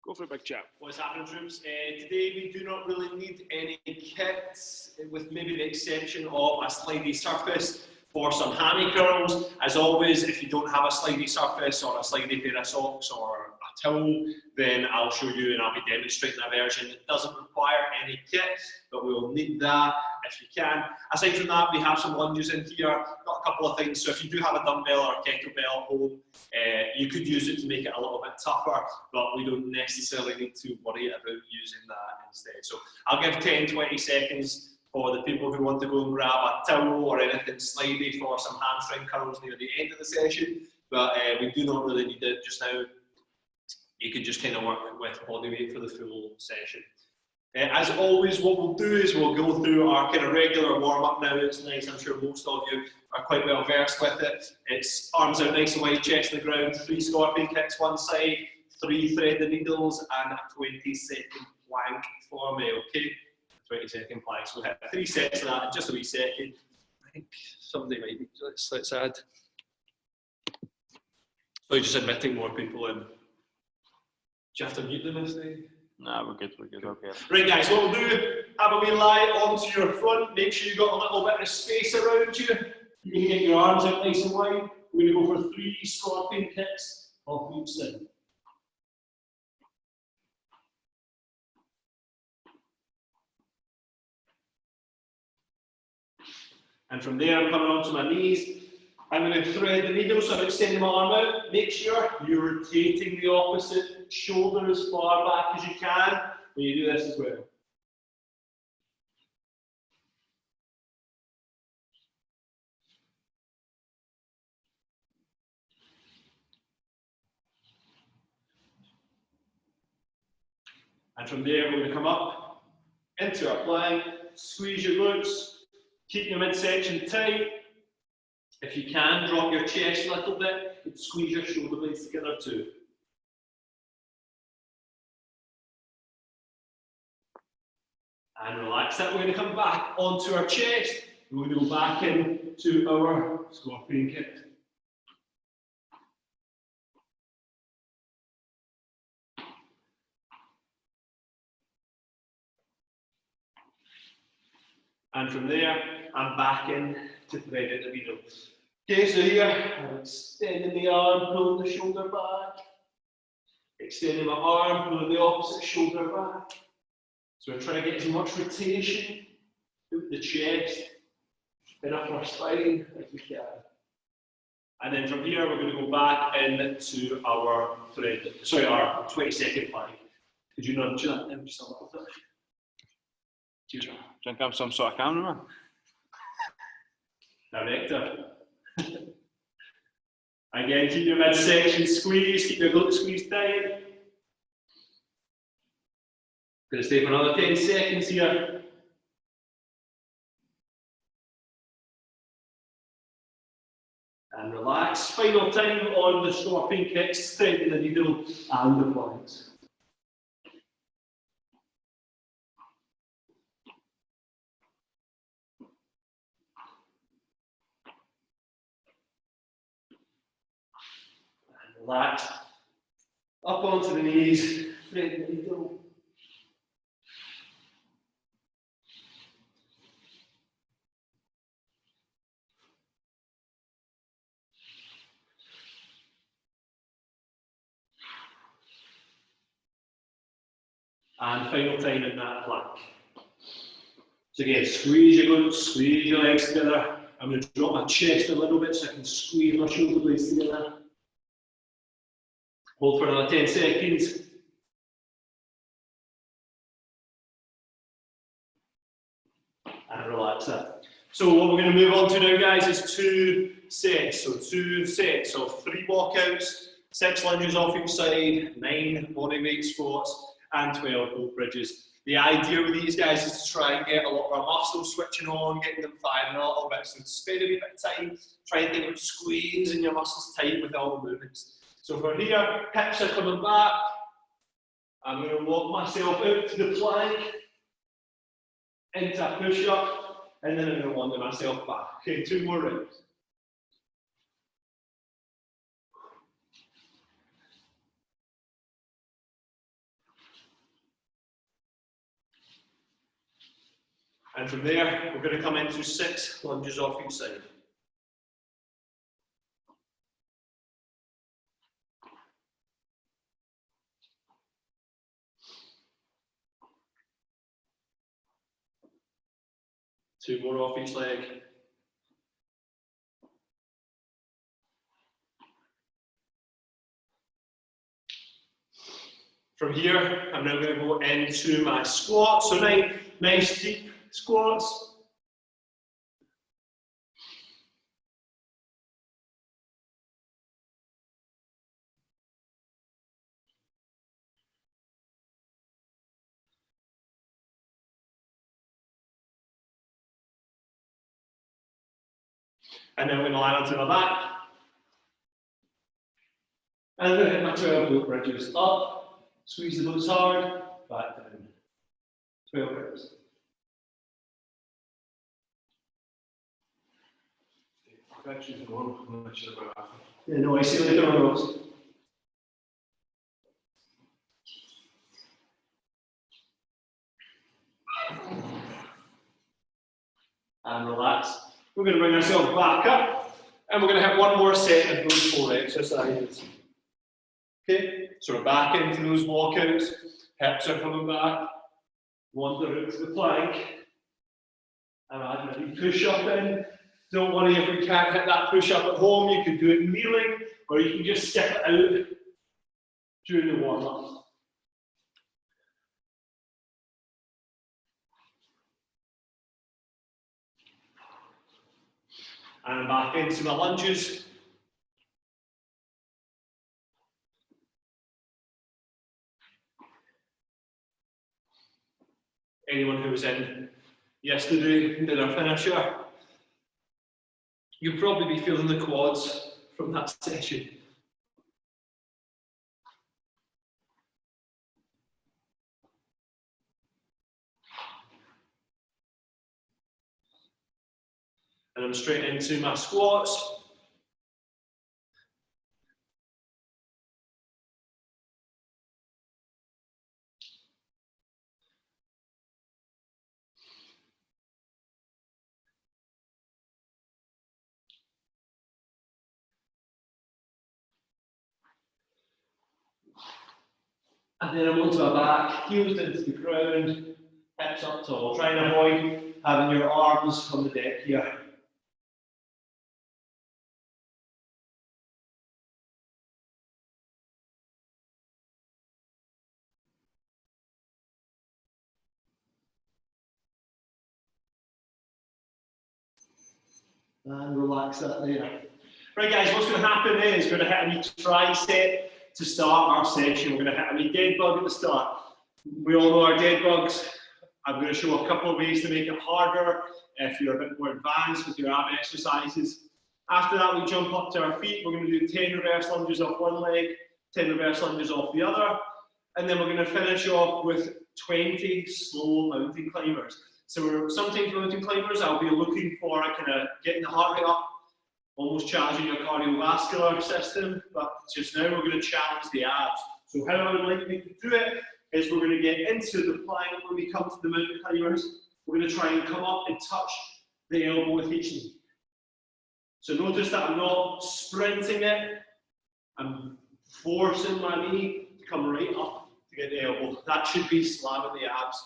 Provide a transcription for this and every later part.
Go for a big chat. What's happening, troops? Today we do not really need any kits, with maybe the exception of a slidey surface for some hammy curls. As always, if you don't have a slidey surface or a slidey pair of socks or a towel, then I'll show you and I'll be demonstrating a version that doesn't require any kit, but we will need that if you can. Aside from that, we have some lunges in here, got a couple of things. So if you do have a dumbbell or a kettlebell at home, you could use it to make it a little bit tougher, but we don't necessarily need to worry about using that instead. So I'll give 10-20 seconds for the people who want to go and grab a towel or anything slidey for some hamstring curls near the end of the session, but we do not really need it just now. You could just kind of work with body weight for the full session. As always, what we'll do is we'll go through our kind of regular warm-up now. It's nice, I'm sure most of you are quite well versed with it. It's arms out nice and wide, chest to the ground, 3 scorpion kicks one side, 3 thread the needles, and a 20-second plank for me, okay? 20-second plank. So we'll hit 3 sets of that in just a wee second. I think somebody might be, let's add. So you're just admitting more people in. Do you have to mute them if they? Nah, we're good, okay. Right guys, what we'll do, have a wee lie onto your front, make sure you've got a little bit of space around you. You can get your arms out nice and wide. We're going to go for 3 scorpion kicks off each side. And from there, I'm coming onto my knees. I'm going to thread the needle, so I'm extending my arm out. Make sure you're rotating the opposite shoulder as far back as you can when you do this as well. And from there, we're going to come up into our plank, squeeze your glutes, keep your midsection tight. If you can, drop your chest a little bit and squeeze your shoulder blades together too. And relax that. We're going to come back onto our chest. We're going to go back into our scorpion kick. And from there, I'm back in to threading the needle. Okay, so here, I'm extending the arm, pulling the shoulder back. Extending my arm, pulling the opposite shoulder back. So we're trying to get as much rotation through the chest and up our spine as we can. And then from here, we're going to go back into our our 20-second plank. Could you nudge that in just a little bit? Do you think I'm some sort of cameraman? Director. Again, keep your midsection squeezed, keep your glutes squeezed tight. Going to stay for another 10 seconds here. And relax. Final time on the scorpion kicks, threading the needle and the planks. And relax. Up onto the knees, thread the needle. And final time in that plank. So again, squeeze your glutes, squeeze your legs together. I'm going to drop my chest a little bit so I can squeeze my shoulder blades together. Hold for another 10 seconds. And relax that. So what we're going to move on to now, guys, is 2 sets. So 2 sets of 3 walkouts, 6 lunges off each side, 9 body weight squats, and 12 boat bridges. The idea with these guys is to try and get a lot of our muscles switching on, getting them firing a little bit. So spend a wee bit of time, try and think about squeezing your muscles tight with all the movements. So for here, hips are coming back. I'm going to walk myself out to the plank, into a push-up, and then I'm going to wander myself back. Okay, 2 more rounds. And from there, we're going to come into 6 lunges off each side. Two more off each leg. From here, I'm now going to go into my squats. So nice deep squats. And then we're going to lie onto my back. And I'm going to hit my 12 glute bridges. Up, squeeze the glutes hard, back down. 12 reps. Yeah, no, I see you later on those. And relax. We're going to bring ourselves back up, and we're going to hit one more set of those 4 exercises. Okay, so we're back into those walkouts, hips are coming back, wander into the plank, and add a push up in. Don't worry if we can't hit that push up at home, you can do it kneeling, or you can just stick it out during the warm up. And back into my lunges. Anyone who was in yesterday and did our finisher, you'll probably be feeling the quads from that session. And I'm straight into my squats. And then I'm onto my back, heels into the ground, hips up tall. Try and avoid having your arms on the deck here. And relax that there. Right guys, what's going to happen is we're going to hit a wee tricep to start our session. We're going to hit a wee dead bug at the start. We all know our dead bugs. I'm going to show a couple of ways to make it harder if you're a bit more advanced with your ab exercises. After that, we jump up to our feet. We're going to do 10 reverse lunges off one leg, 10 reverse lunges off the other. And then we're going to finish off with 20 slow mountain climbers. So sometimes mountain climbers, I'll be looking for kind of getting the heart rate up, almost challenging your cardiovascular system, but just now we're going to challenge the abs. So how I would like you to do it is we're going to get into the plank when we come to the mountain climbers. We're going to try and come up and touch the elbow with each knee. So notice that I'm not sprinting it, I'm forcing my knee to come right up to get the elbow. That should be slamming the abs.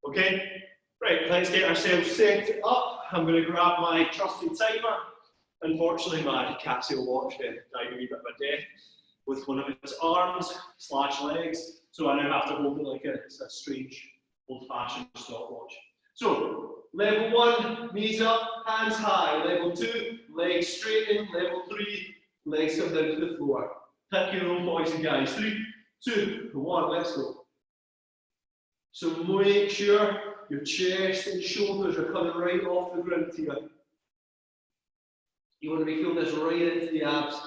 Okay? Right, let's get ourselves set up. I'm going to grab my trusty timer. Unfortunately, my Casio watch died a wee bit of a death with one of its arms / legs, so I now have to hold it like it's a strange old-fashioned stopwatch. So, level 1, knees up, hands high. Level 2, legs straight in. Level 3, legs come down to the floor. Pick your own poison, guys. 3, 2, 1, let's go. So make sure your chest and shoulders are coming right off the ground here. You want to be feeling this right into the abs.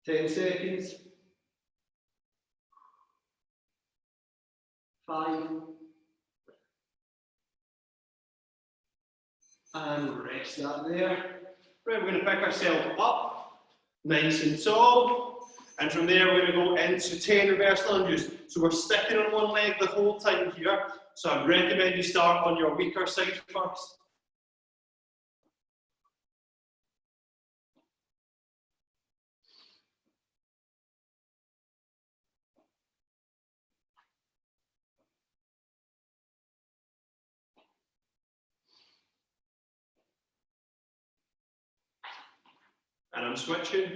Ten seconds. 5. And rest that there. Right, we're going to pick ourselves up. nice and tall. And from there, we're going to go into 10 reverse lunges. So we're sticking on one leg the whole time here. So I'd recommend you start on your weaker side first. And I'm switching.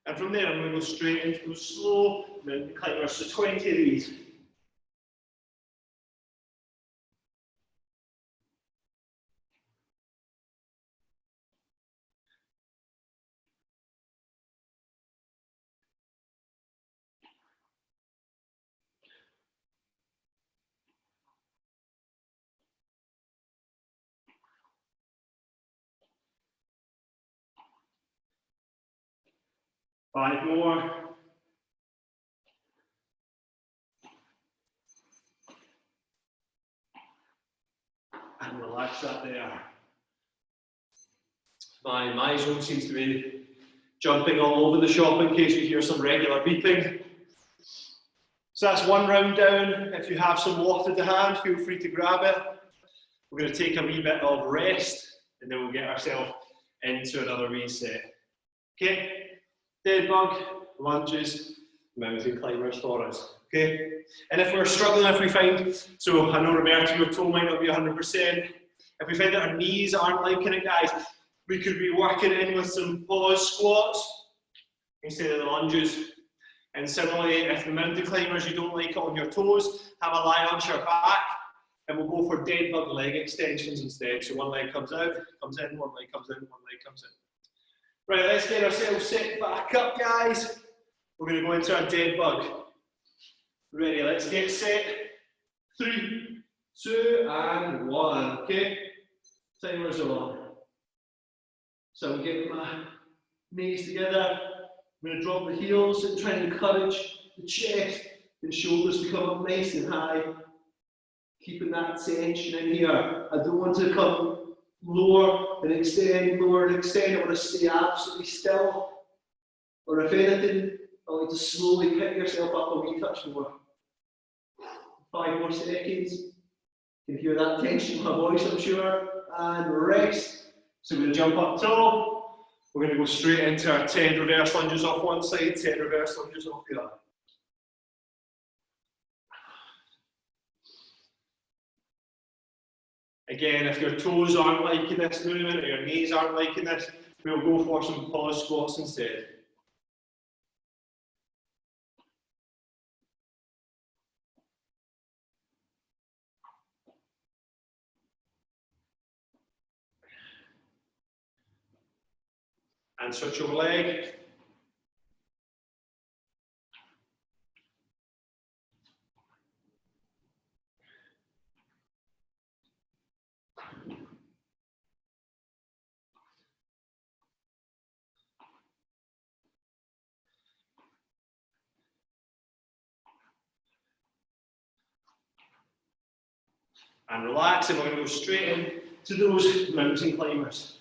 And from there, I'm going to go straight into those slow mountain climbers. So 20 of these. Five more. And relax that there. My zone seems to be jumping all over the shop in case you hear some regular beeping. So that's one round down. If you have some water to hand, feel free to grab it. We're going to take a wee bit of rest and then we'll get ourselves into another reset. Okay, dead bug, lunges, mountain climbers for us. Okay, and if we're struggling, if we find, so I know Roberto, your toe might not be 100%. If we find that our knees aren't liking it, guys, we could be working in with some pause squats instead of the lunges. And similarly, if the mountain climbers you don't like it on your toes, have a lie on your back, and we'll go for dead bug leg extensions instead. So one leg comes out, comes in, one leg comes in, one leg comes in. Right, let's get ourselves set back up, guys. We're going to go into our dead bug. Ready, let's get set. 3, 2, and 1. Okay, timers on. So I'm getting my knees together. I'm going to drop the heels and try and encourage the chest and shoulders to come up nice and high. Keeping that tension in here. I don't want to come lower and extend, lower and extend. I want to stay absolutely still. Or if anything, I like to slowly pick yourself up a wee touch more. 5 more seconds. You can hear that tension in my voice, I'm sure. And rest. So we're going to jump up tall. We're going to go straight into our 10 reverse lunges off one side, 10 reverse lunges off the other. Again, if your toes aren't liking this movement or your knees aren't liking this, we'll go for some pause squats instead. And switch over leg. And relax, and we're going to go straight in to those mountain climbers.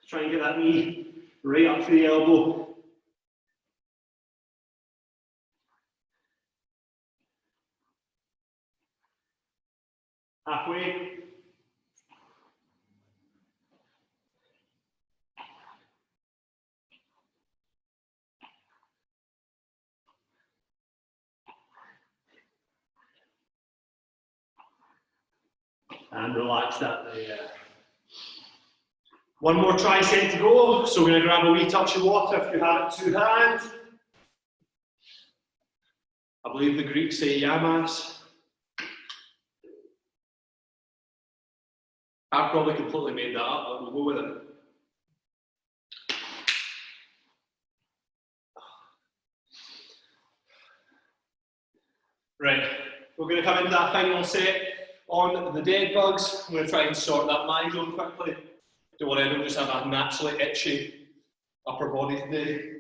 Try and get that knee right up to the elbow. Halfway. And relax that there. One more tricep to go, so we're going to grab a wee touch of water if you have it to hand. I believe the Greeks say yamas. I probably completely made that up, but we'll go with it. Right, we're going to come into that final set on the dead bugs. I'm going to try and sort that myzone quickly. Don't worry, I don't just have a naturally itchy upper body today.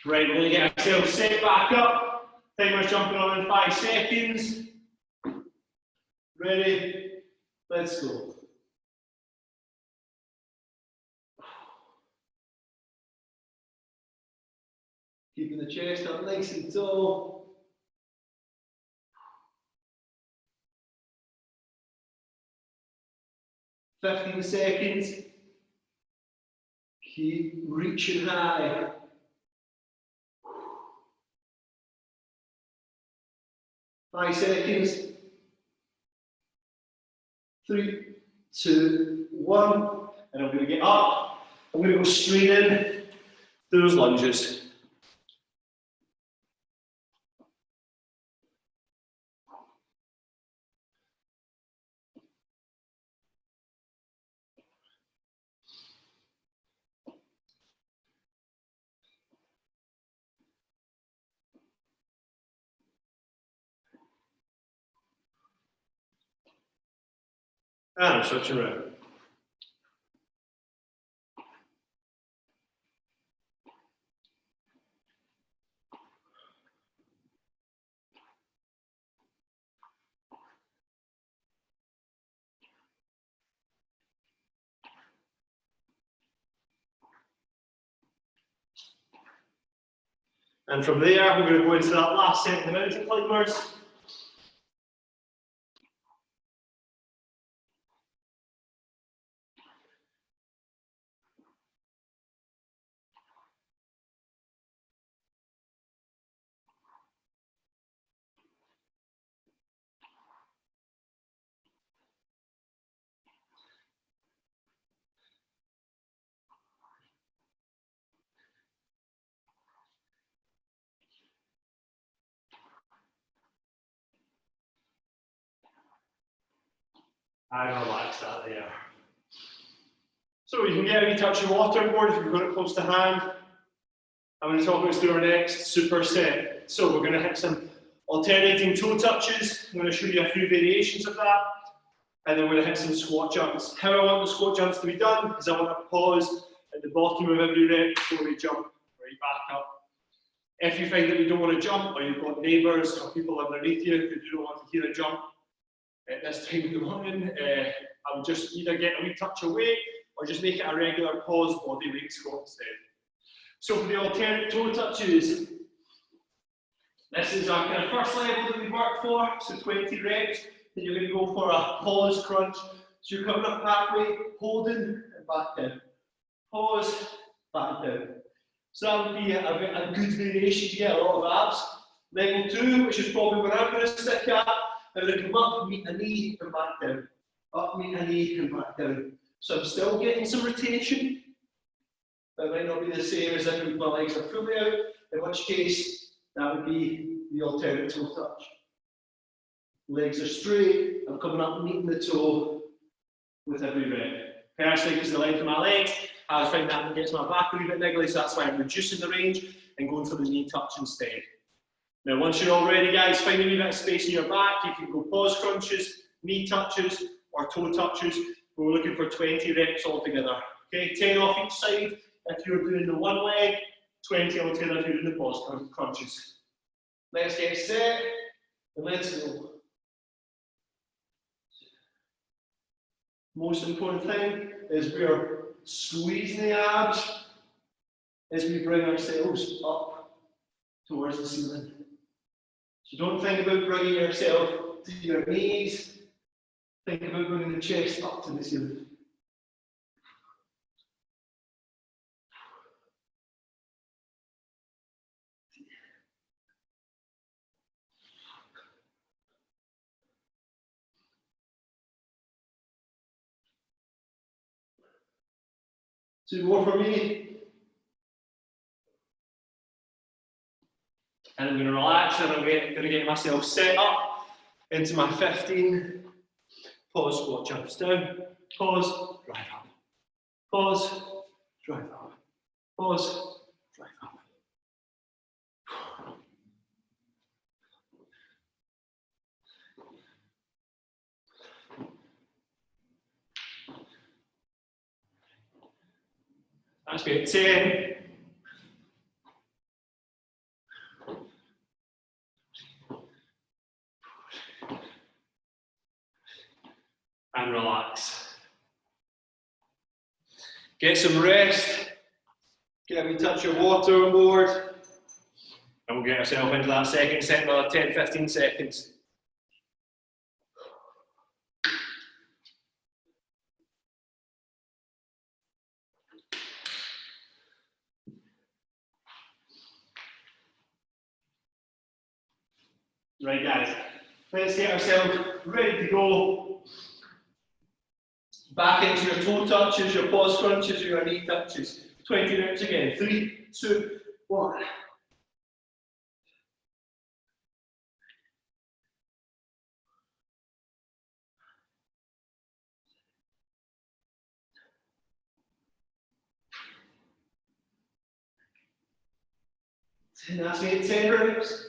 Right, we're going to get ourselves set back up. Timer's jumping on in 5 seconds. Ready? Let's go. Keeping the chest up nice and tall. 15 seconds. Keep reaching high. 5 seconds. 3, 2, 1. And I'm going to get up. I'm going to go straight in to those lunges. And I'm switching around. And from there, we're going to go into that last set of the mountain climbers. And relax that there. So you can get a wee touch of water on board if you've got it close to hand. I'm going to talk us through our next superset. So we're going to hit some alternating toe touches. I'm going to show you a few variations of that. And then we're going to hit some squat jumps. How I want the squat jumps to be done is I want to pause at the bottom of every rep before we jump right back up. If you find that you don't want to jump, or you've got neighbours or people underneath you who don't want to hear a jump at this time of the morning, I would just either get a wee touch away or just make it a regular pause body weight squat instead. So for the alternate toe touches, this is our kind of first level that we work for, so 20 reps. Then you're going to go for a pause crunch. So you're coming up halfway, holding, and back down. Pause, back down. So that would be a good variation to get a lot of abs. Level 2, which is probably where I'm going to stick at. I'm going to come up, meet a knee, and back down. Up, meet a knee, and back down. So I'm still getting some rotation. But it might not be the same as if my legs are fully out, in which case that would be the alternate toe touch. Legs are straight, I'm coming up meeting the toe with every rep. Personally, because the length of my legs, I was finding that gets my back a wee bit niggly, so that's why I'm reducing the range and going for the knee touch instead. Now, once you're all ready, guys, find a wee bit of space in your back. You can go pause crunches, knee touches, or toe touches. We're looking for 20 reps altogether. Okay, 10 off each side if you're doing the one leg, 20 altogether if you're doing the pause crunches. Let's get set and let's go. Most important thing is we are squeezing the abs as we bring ourselves up towards the ceiling. So don't think about bringing yourself to your knees. Think about bringing the chest up to the ceiling. Two more for me. And I'm going to relax and I'm going to get myself set up into my 15 pause squat jumps. Down, pause, drive up. Pause, drive up. Pause, drive up. That's good. 10. And relax. Get some rest. Get a wee touch of water on board. And we'll get ourselves into that second set, another 10-15 seconds. Right guys, let's get ourselves ready to go. Back into your toe touches, your paw scrunches, your knee touches. 20 reps again. 3, 2, 1. And that's it, 10 reps.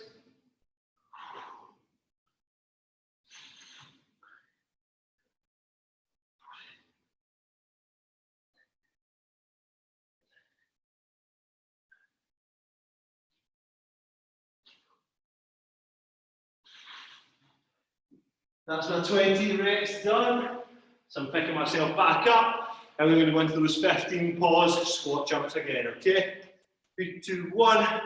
That's my 20 reps done. So I'm picking myself back up, and we're going to go into those 15 pause squat jumps again, okay? 3, 2, 1.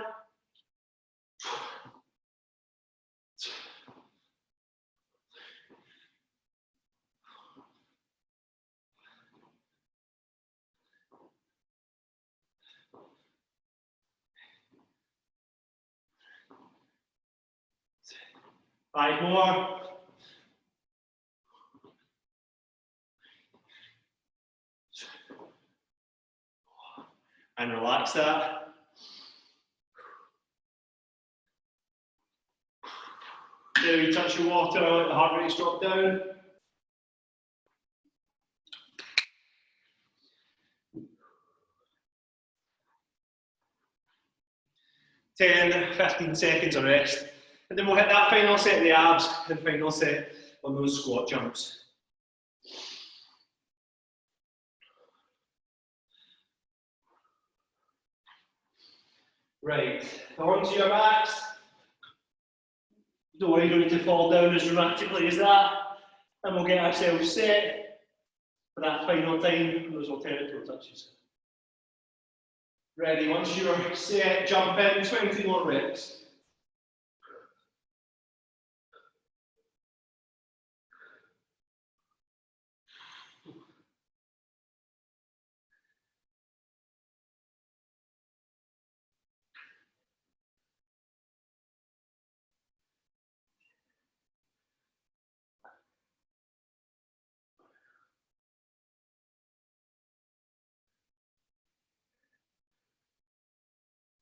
Five more. And relax that. There you touch your water, let the heart rate drop down. Ten, 15 seconds of rest. And then we'll hit that final set of the abs and final set on those squat jumps. Right, onto your backs. Don't worry, you don't need to fall down as dramatically as that. And we'll get ourselves set for that final time on those alternate toe touches. Ready, once you're set, jump in, 20 more reps.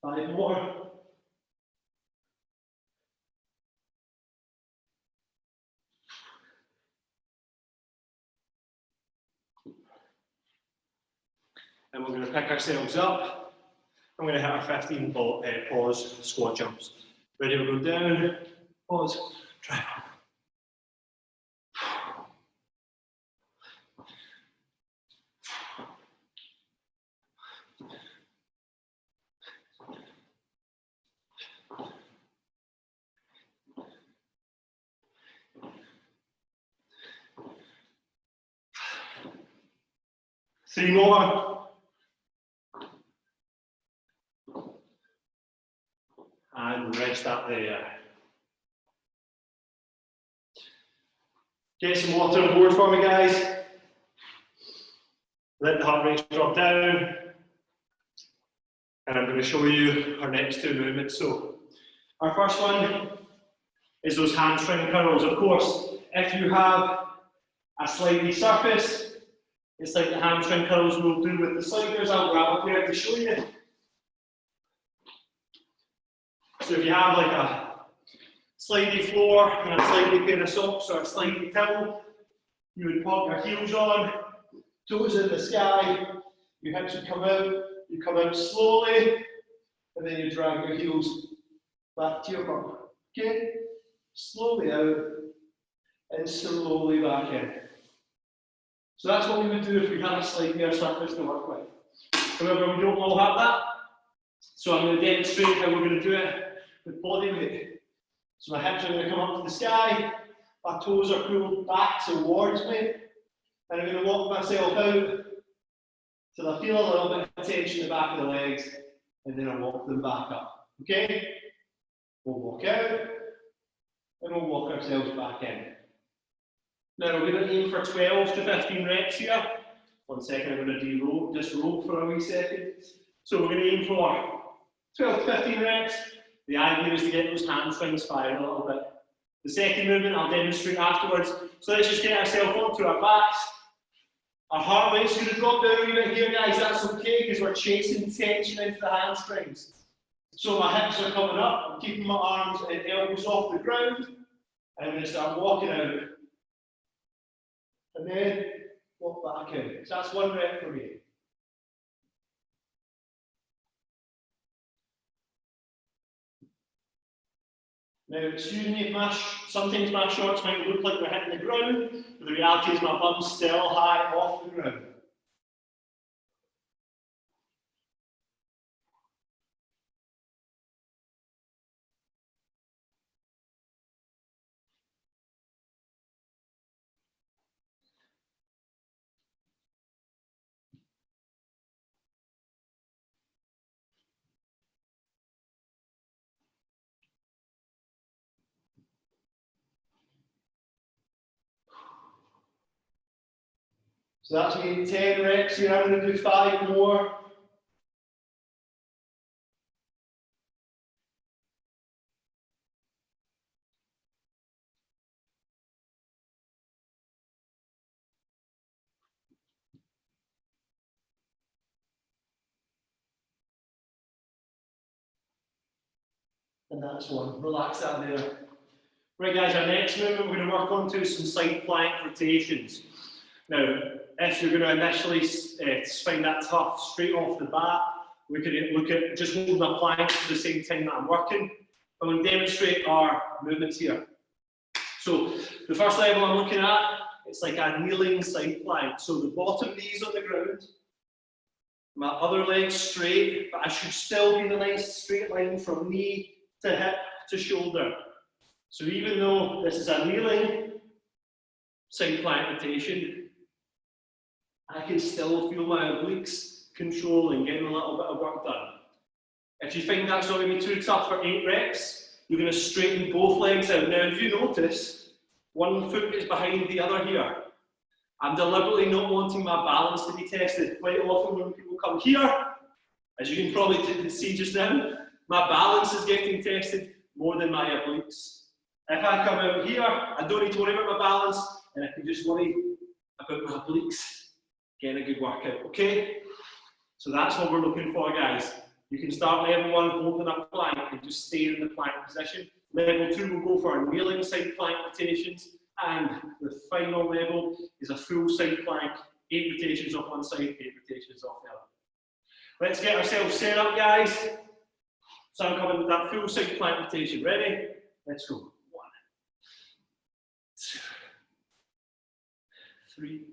Five more. And we're going to pick ourselves up. I'm going to hit our 15 pause squat jumps. Ready, we'll go down, pause, try. Three more. And rest up there. Get some water on board for me, guys. Let the heart rate drop down. And I'm going to show you our next two movements. So, our first one is those hamstring curls. Of course, if you have a slidey surface, it's like the hamstring curls will do with the sliders. I'll grab a pair to show you. So if you have like a slidey floor and a slidey pair of socks or a slidey towel, you would pop your heels on, toes in the sky, your hips would come out, you come out slowly, and then you drag your heels back to your bum. Okay? Slowly out and slowly back in. So that's what we would do if we had a slightly surface to work with. However, we don't all have that. So I'm going to demonstrate how we're going to do it with body weight. So my hips are going to come up to the sky, my toes are pulled back towards me, and I'm going to walk myself out till I feel a little bit of tension in the back of the legs, and then I walk them back up. Okay? We'll walk out, and we'll walk ourselves back in. Now we're going to aim for 12 to 15 reps here. 1 second, I'm going to just roll for a wee second. So we're going to aim for 12 to 15 reps. The idea is to get those hamstrings firing a little bit. The second movement I'll demonstrate afterwards. So let's just get ourselves onto our backs. Our heart rate's going to drop down a wee bit here, guys. That's okay because we're chasing tension into the hamstrings. So my hips are coming up. I'm keeping my arms and elbows off the ground. And I'm going to start walking out. And then walk back in. So that's 1 rep for me. Now, excuse me if sometimes my shorts might look like they're hitting the ground, but the reality is my bum's still high off the ground. So that's me 10 reps here. I'm going to do 5 more. And that's 1. Relax that there. Right, guys, our next movement we're going to work on to some side plank rotations. Now, if you're going to initially find that tough straight off the bat, we could look at just holding a plank at the same time that I'm working. I'm going to demonstrate our movements here. So, the first level I'm looking at, it's like a kneeling side plank. So, the bottom knee's on the ground, my other leg's straight, but I should still be in a nice straight line from knee to hip to shoulder. So, even though this is a kneeling side plank rotation, I can still feel my obliques controlling, getting a little bit of work done. If you find that's not going to be too tough for 8 reps, you're going to straighten both legs out. Now, if you notice, one foot is behind the other here. I'm deliberately not wanting my balance to be tested. Quite often when people come here, as you can probably see just now, my balance is getting tested more than my obliques. If I come out here, I don't need to worry about my balance, and I can just worry about my obliques. Getting a good workout, okay? So that's what we're looking for, guys. You can start level 1 holding a plank and just stay in the plank position. Level 2 will go for our kneeling side plank rotations, and the final level is a full side plank, 8 rotations off one side, 8 rotations off the other. Let's get ourselves set up, guys. So I'm coming with that full side plank rotation. Ready? Let's go. 1, 2, 3,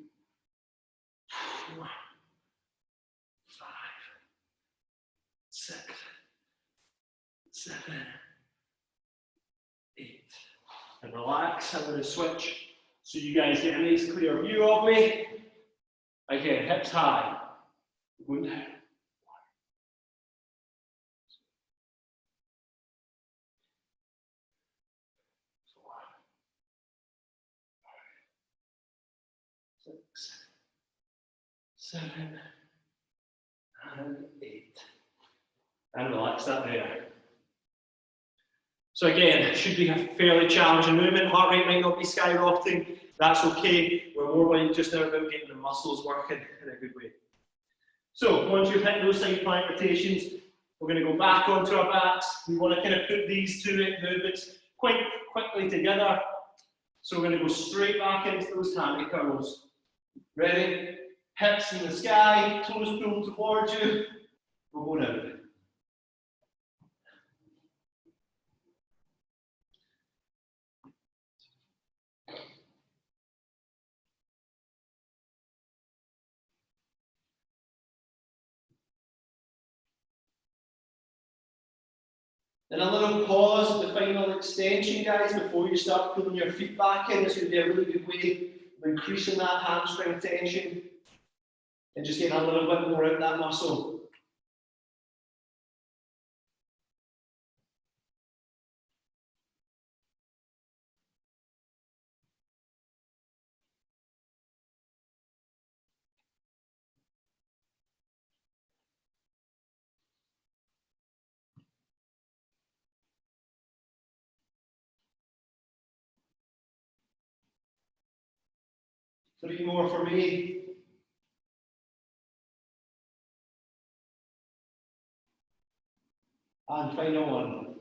4, 5, 6, 7, 8. And relax. I'm going to switch so you guys get a nice clear view of me. Again, hips high. Going down. 1, 2, 4, 5, 6, 7, and 8. And relax that there. So again, it should be a fairly challenging movement. Heart rate might not be skyrocketing. That's okay. We're more like just now about getting the muscles working in a good way. So once you've hit those side plank rotations, we're going to go back onto our backs. We want to kind of put these 2 movements quite quickly together. So we're going to go straight back into those hammy curls. Ready? Hips in the sky, toes pulled towards you. We'll go down. Then a little pause at the final extension, guys, before you start pulling your feet back in. This would be a really good way of increasing that hamstring tension and just getting a little bit more out of that muscle. Three more for me. And final one.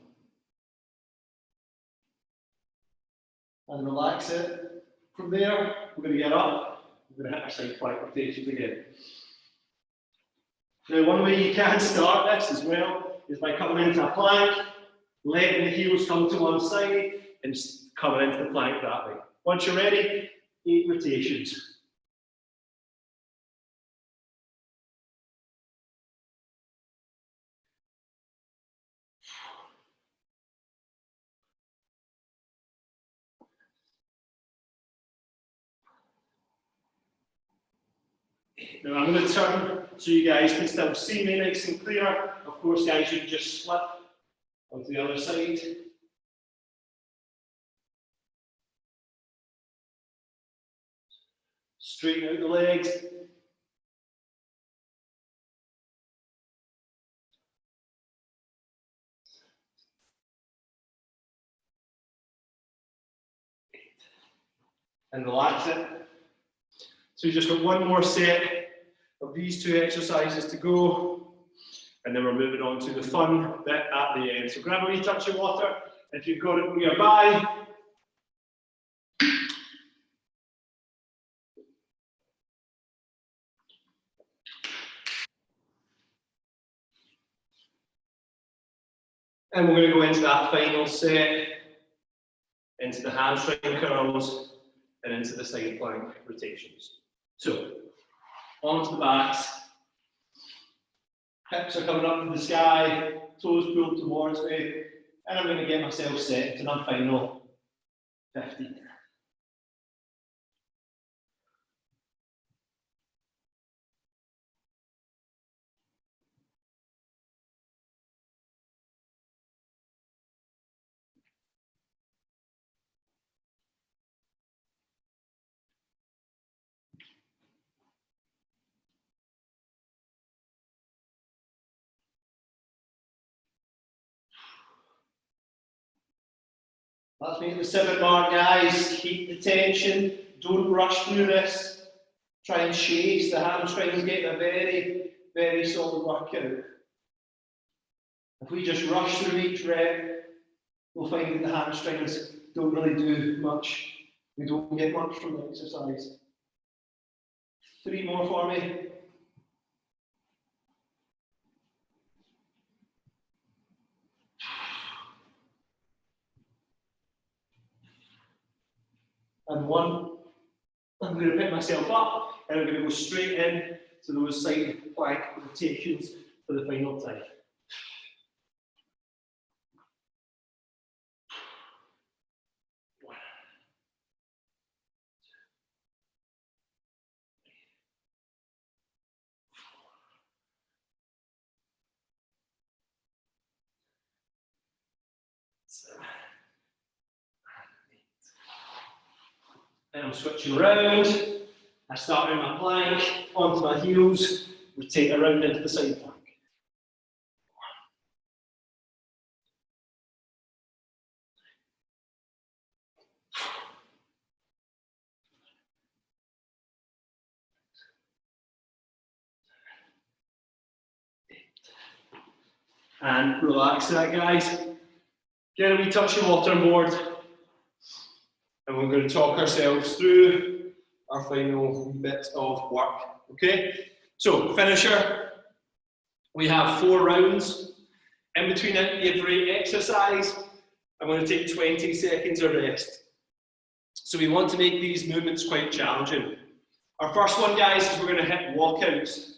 And relax it. From there, we're going to get up. We're going to hit our side plank rotations again. Now, one way you can start this as well is by coming into a plank, letting the heels come to one side, and coming into the plank that way. Once you're ready, 8 rotations. Now I'm going to turn so you guys can still see me nice and clear. Of course, guys, you can just slip onto the other side. Straighten out the legs. And relax it. So you've just got one more set of these 2 exercises to go, and then we're moving on to the fun bit at the end. So grab a wee touch of water if you've got it nearby. And we're going to go into that final set, into the hamstring curls, and into the side plank rotations. So, onto the backs. Hips are coming up to the sky, toes pulled towards me, and I'm going to get myself set to my final 50. That's me at the 7 mark, guys. Keep the tension. Don't rush through this. Try and chase the hamstrings, get a very, very solid workout. If we just rush through each rep, we'll find that the hamstrings don't really do much. We don't get much from the exercise. 3 more for me. And 1. I'm going to pick myself up and I'm going to go straight in to those side plank rotations for the final time. And I'm switching around. I start in my plank, onto my heels, rotate around into the side plank. And relax that, guys. Get a wee touch of water on board. And we're going to talk ourselves through our final bit of work. Okay? So, finisher. We have 4 rounds. In between every exercise, I'm going to take 20 seconds of rest. So we want to make these movements quite challenging. Our first one, guys, is we're going to hit walkouts.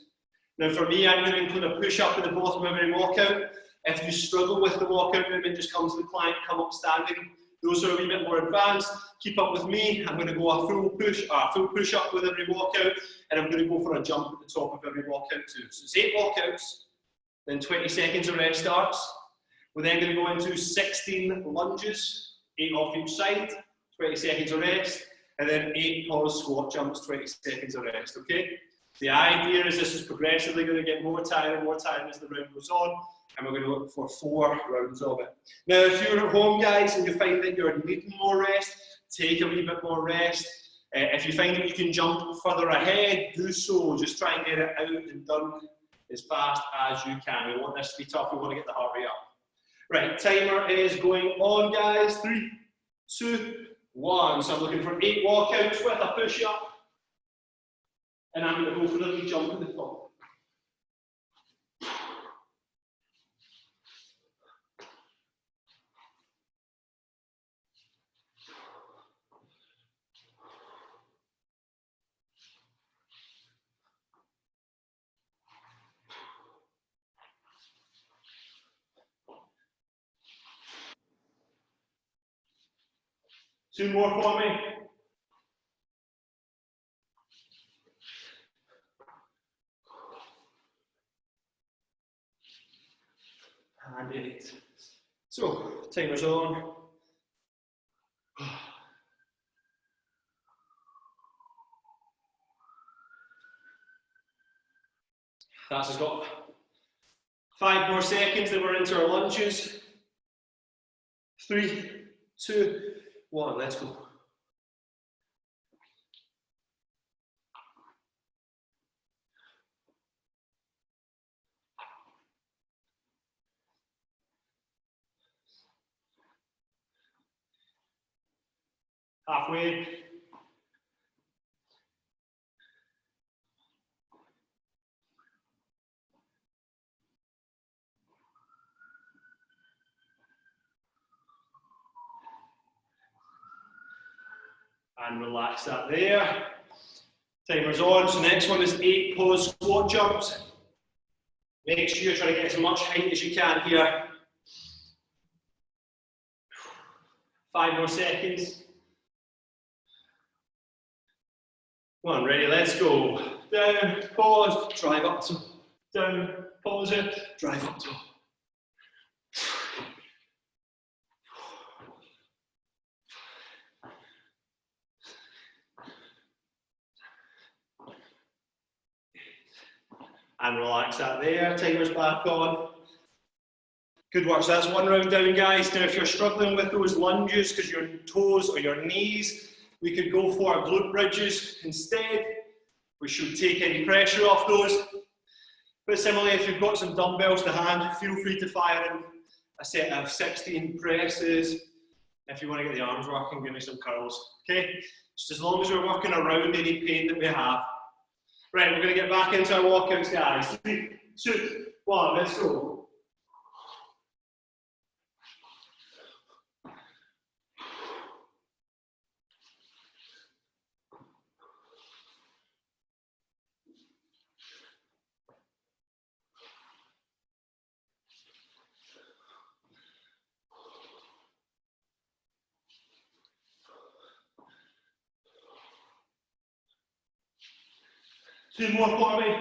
Now for me, I'm going to include a push-up at the bottom of every walkout. If you struggle with the walkout movement, just come to the client, come up standing. Those who are a wee bit more advanced, keep up with me. I'm going to go a full push up with every walkout, and I'm going to go for a jump at the top of every walkout too. So it's 8 walkouts, then 20 seconds of rest starts. We're then going to go into 16 lunges, 8 off each side, 20 seconds of rest, and then 8 pause squat jumps, 20 seconds of rest, okay? The idea is this is progressively going to get more tiring as the round goes on, and we're going to look for 4 rounds of it. Now, if you're at home, guys, and you find that you're needing more rest, take a wee bit more rest. If you find that you can jump further ahead, do so. Just try and get it out and done as fast as you can. We want this to be tough. We want to get the heart rate up. Right, timer is going on, guys. 3, 2, 1. So I'm looking for 8 walkouts with a push-up. And I'm going to go for the wee jump at the top. Two more for me. And 8. So, timer's on. That's just got 5 more seconds, then we're into our lunges. 3, 2, 1, let's go. Halfway. And relax that there. Timer's on. So next one is 8 pause squat jumps. Make sure you're trying to get as much height as you can here. 5 more seconds. 1, ready, let's go. Down, pause, drive up to. Down, pause it, drive up to. And relax that there, timer's back on. Good work, so that's 1 round down, guys. Now if you're struggling with those lunges because your toes or your knees, we could go for glute bridges instead. We should take any pressure off those. But similarly, if you've got some dumbbells to hand, feel free to fire in a set of 16 presses. If you want to get the arms working, give me some curls, okay? Just as long as we're working around any pain that we have. Right, we're going to get back into our walkouts, guys. 3, 2, 1, let's go. Two more for me.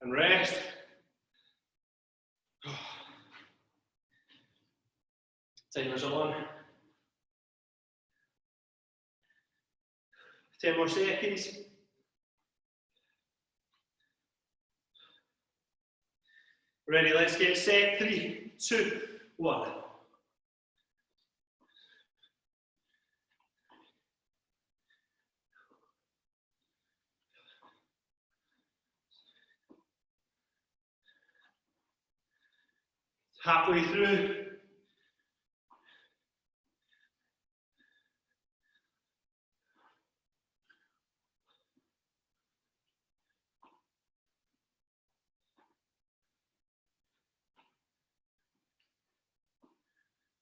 And rest. Timer's on. 10 more seconds. Ready, let's get set. 3, 2, 1. Halfway through.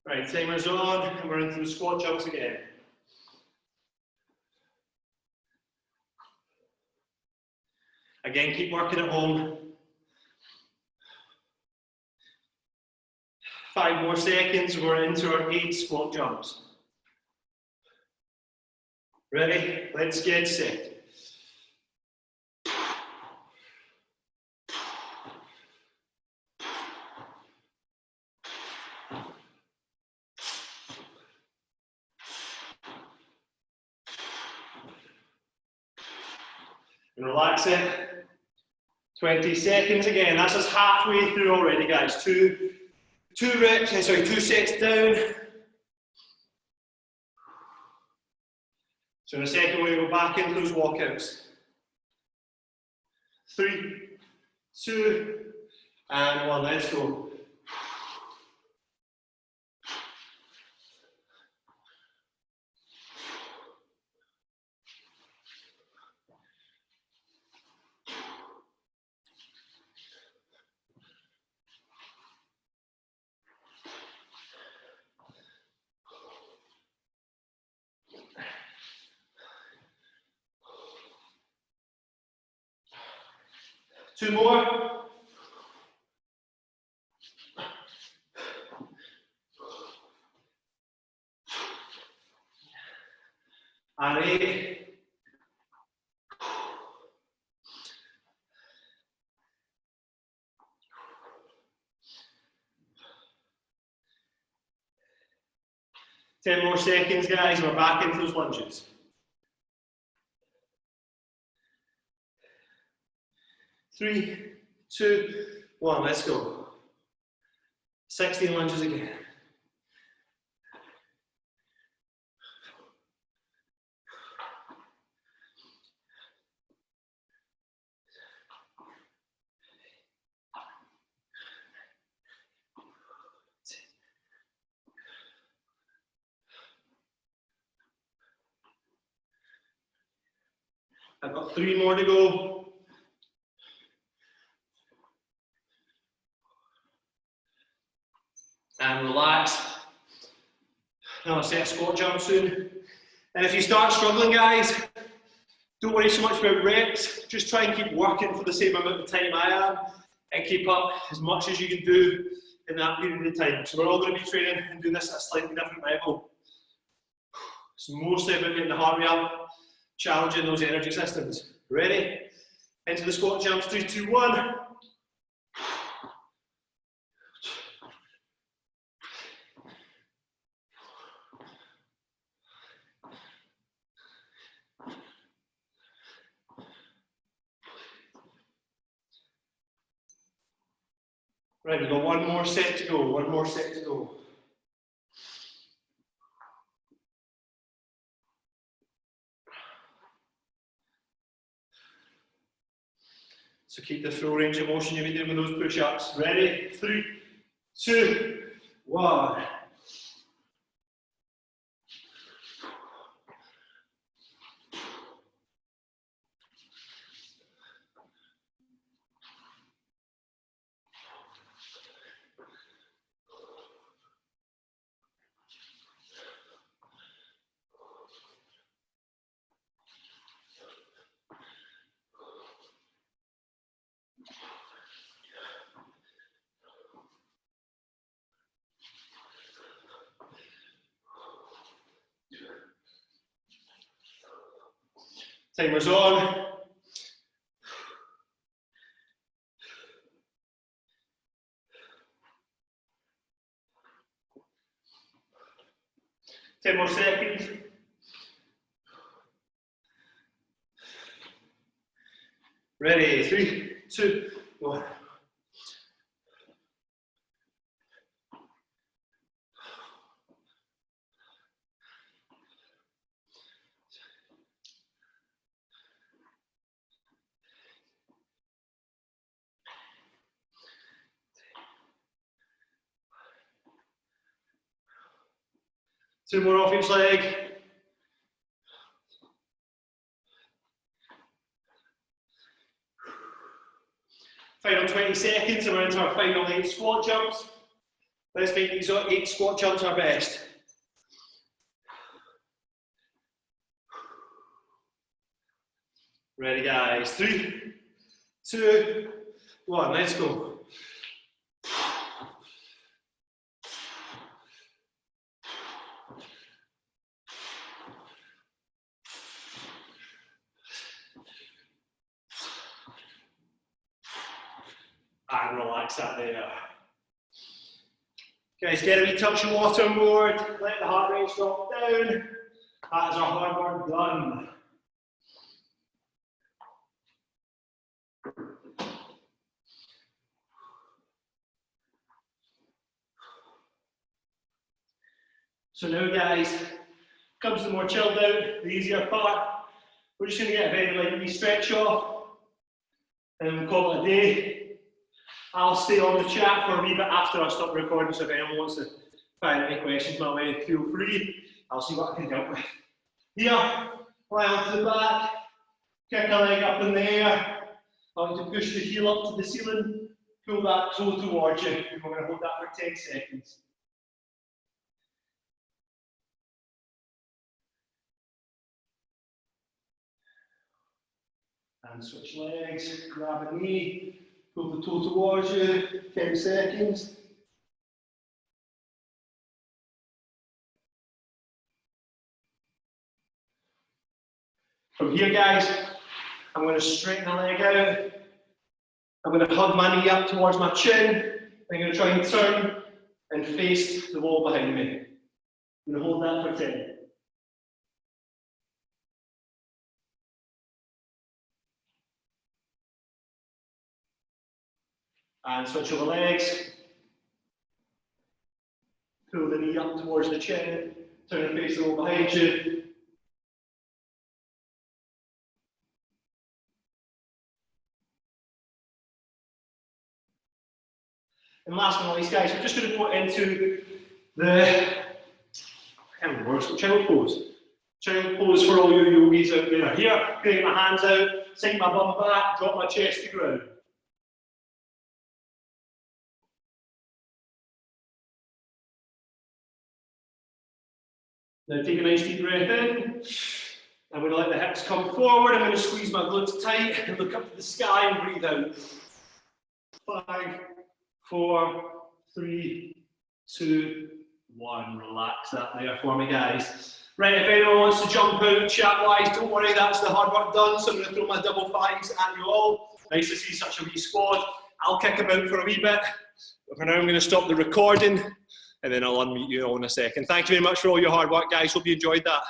Right, timer's on, and we're into the squat jumps again. Again, keep working at home. 5 more seconds, we're into our 8 squat jumps. Ready? Let's get set. And relax it. 20 seconds again. That's us halfway through already, guys. Two sets down. So in a second, we're going to go back into those walkouts. 3, 2, and 1. Let's go. Two more. And 8. Ten more seconds, guys. We're back into those lunges. 3, 2, 1. Let's go. 16 lunges again. I've got 3 more to go. And relax. Now I'll set a squat jump soon. And if you start struggling, guys, don't worry so much about reps. Just try and keep working for the same amount of time I am and keep up as much as you can do in that period of time. So we're all going to be training and doing this at a slightly different level. It's mostly about getting the heart rate up, challenging those energy systems. Ready? Into the squat jumps. 3, 2, 1. Right, we've got one more set to go. One more set to go. So keep the full range of motion you'll be doing with those push-ups. Ready? 3, 2, 1. Timer's on. Ten more seconds. Ready? 3, 2, 1. Two more off each leg. Final 20 seconds and we're into our final 8 squat jumps. Let's make these 8 squat jumps our best. Ready, guys? 3, 2, 1. Let's go. And relax that there. Guys, get a wee touch of water on board, let the heart rate drop down. That is our hard work done. So now guys, comes the more chilled out, the easier part. We're just going to get a very light wee stretch off and we'll call it a day. I'll stay on the chat for a wee bit after I stop recording, so if anyone wants to fire any questions my way, feel free. I'll see what I can help with. Here, lie onto the back, kick a leg up in the air. I want to push the heel up to the ceiling, pull that toe towards you, and we're going to hold that for 10 seconds. And switch legs, grab a knee. Pull the toe towards you, 10 seconds. From here, guys, I'm going to straighten the leg out. I'm going to hug my knee up towards my chin. I'm going to try and turn and face the wall behind me. I'm going to hold that for 10. And switch over legs. Pull the knee up towards the chin. Turn and face the wall behind you. And last but not least, guys, we're just going to go into the child pose. Child pose for all you yogis out there. Here, get my hands out, sink my bum back, drop my chest to ground. Now take a nice deep breath in. I'm going to let the hips come forward. I'm going to squeeze my glutes tight and look up to the sky and breathe out. 5, 4, 3, 2, 1. Relax that there for me, guys. Right, if anyone wants to jump out chat-wise, don't worry, that's the hard work done. So I'm going to throw my double fives at you all. Nice to see such a wee squad. I'll kick about for a wee bit. But for now, I'm going to stop the recording. And then I'll unmute you all in a second. Thank you very much for all your hard work, guys. Hope you enjoyed that.